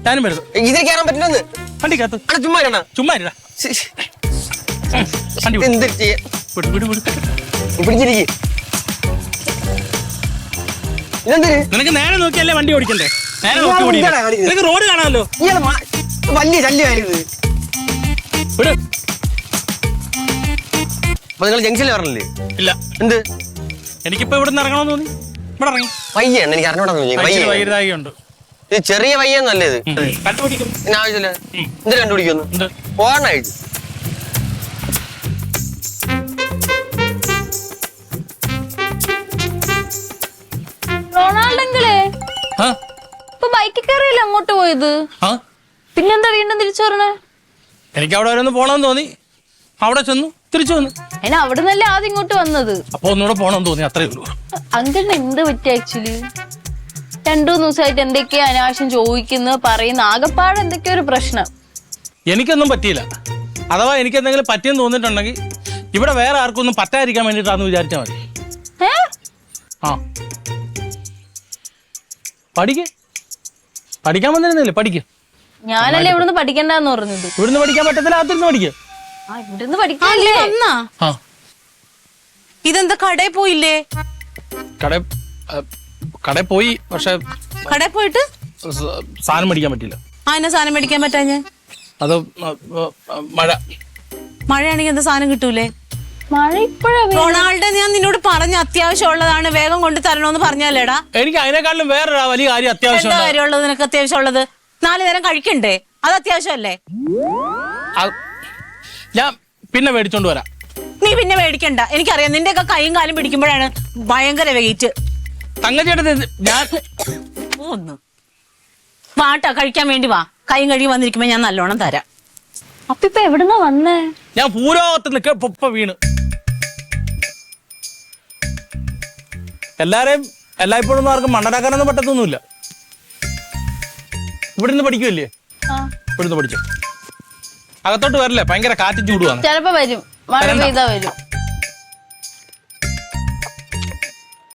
ഞാനും വരുന്നു. ഇതിൽ കയറാൻ പറ്റില്ലെന്ന് വണ്ടിക്കകത്ത് ചുമ്മാ ചുമ്മാ ഇല്ല. വണ്ടി വിട്. എന്ത് ചെയ്യാ വിട് വിട് വിട്. പിടിച്ചിരിക്കും ഇതെന്തൊരു നിനക്ക് നേരെ നോക്കിയല്ലേ വണ്ടി ഓടിക്കണ്ടേ? നേരെ നോക്കി ഓടി. നിനക്ക് റോഡ് കാണാമല്ലോ. ഇയാള് വലിയ ശല്യമായിരുന്നു. വിട്. അപ്പൊ നിങ്ങൾ ജംഗ്ഷനിൽ പറഞ്ഞില്ലേ? ഇല്ല. എന്ത് എനിക്കിപ്പോ ഇവിടെ നിന്ന് ഇറങ്ങണമെന്ന് തോന്നി. ഇവിടെ ഇറങ്ങി. വയ്യാണ് എനിക്ക് അറിഞ്ഞോടാ വൈകുന്നതായിട്ടുണ്ട്. ഇത് ചെറിയ വയ്യെന്നല്ലേ ഇത്? കണ്ടുപിടിക്കും. പിന്നെ ആവശ്യമില്ല. എന്ത് കണ്ടുപിടിക്കുന്നു? പോകാനായിട്ട് റൊണാൾഡെങ്കിലേ ഇപ്പൊ ബൈക്കിൽ കയറിയല്ലേ അങ്ങോട്ട് പോയത്? പിന്നെന്താ വീണ്ടും തിരിച്ചു പറഞ്ഞേ? എനിക്ക് അവിടെ വരെ ഒന്ന് പോണമെന്ന് തോന്നി. അവിടെ ചെന്നു തിരിച്ചു വന്നു. അതിന് അവിടെ നിന്നല്ലേ ആദ്യം ഇങ്ങോട്ട് വന്നത്. അപ്പൊ ഒന്നുകൂടെ പോണമെന്ന് തോന്നി, അത്രേ ഉള്ളൂ. അങ്കിളിന് എന്ത് പറ്റി ആക്ച്വലി? 2 ദിവസമായിട്ട് എന്തൊക്കെയാ അനാവശ്യം ചോദിക്കുന്ന പറയുന്ന, ആകപ്പാട് എന്തൊക്കെയോ ഒരു പ്രശ്നം. എനിക്കൊന്നും പറ്റിയില്ല. അഥവാ എനിക്ക് എന്തെങ്കിലും പറ്റിയെന്ന് തോന്നിയിട്ടുണ്ടെങ്കിൽ ഇവിടെ വേറെ ആർക്കും ഒന്നും പറ്റാതിരിക്കാൻ വേണ്ടിയിട്ടാന്ന് വിചാരിച്ചാൽ മതി. ആ പഠിക്കാൻ വന്നിരുന്നില്ലേ? പഠിക്കും. ഞാനല്ലേ ഇവിടുന്ന് പഠിക്കണ്ടെന്ന് പറഞ്ഞത്. ഇവിടുന്ന് പഠിക്കാൻ പറ്റത്തില്ല, അകത്തിരുന്ന് പഠിക്കുക. ഇവിടുന്ന് പഠിക്കാല്ലേ? ഇതെന്താ കടയിൽ പോയില്ലേ? കടയിൽ പോയി, പക്ഷെ കടയിൽ പോയിട്ട് സാധനം മേടിക്കാൻ പറ്റില്ല. അതിനെ സാധനം മേടിക്കാൻ പറ്റാഞ്ഞ്? അത് മഴയാണെങ്കിൽ എന്താ സാധനം കിട്ടൂലേ? മഴ ഇപ്പഴാ. റൊണാൾഡോ, ഞാൻ നിന്നോട് പറഞ്ഞ അത്യാവശ്യം ഉള്ളതാണ്, വേഗം കൊണ്ട് തരണോന്ന് പറഞ്ഞല്ലേടാ. എനിക്ക് അതിനെക്കാളും വേറെ വലിയ കാര്യം അത്യാവശ്യം. എന്താ കാര്യമുള്ളത് നിനക്ക് അത്യാവശ്യം ഉള്ളത്? 4 നേരം കഴിക്കണ്ടേ? അത് അത്യാവശ്യമല്ലേ? ഞാൻ പിന്നെ മേടിച്ചോണ്ട് വരാം. നീ പിന്നെ മേടിക്കണ്ട, എനിക്കറിയാം. നിന്റെ ഒക്കെ കൈയും കാലും പിടിക്കുമ്പോഴാണ് ഭയങ്കര വെയിറ്റ്. തങ്കച്ചേട്ടൻ ഞാൻ ഒന്ന് വാട്ടാ, കഴിക്കാൻ വേണ്ടി വാ. കൈയും കഴുകി വന്നിരിക്കുമ്പോ ഞാൻ നല്ലോണം തരാം. അപ്പൊ ഇപ്പൊ എവിടുന്നാ വന്നേ? ഞാൻ പൂരോകത്ത് നിൽക്ക പൊപ്പ വീണ്. എല്ലായ്പ്പോഴും ആർക്കും മണ്ണനാക്കാനൊന്നും പറ്റത്തൊന്നുമില്ല. ഇവിടുന്ന് പഠിക്കുമല്ലേ? ഇവിടുന്ന് പഠിച്ചു. അകത്തോട്ട് വരില്ലേ? ഭയങ്കര കാറ്റ് ചൂടുവാണ്. ചിലപ്പോ വരും, മഴ പെയ്താ വരും.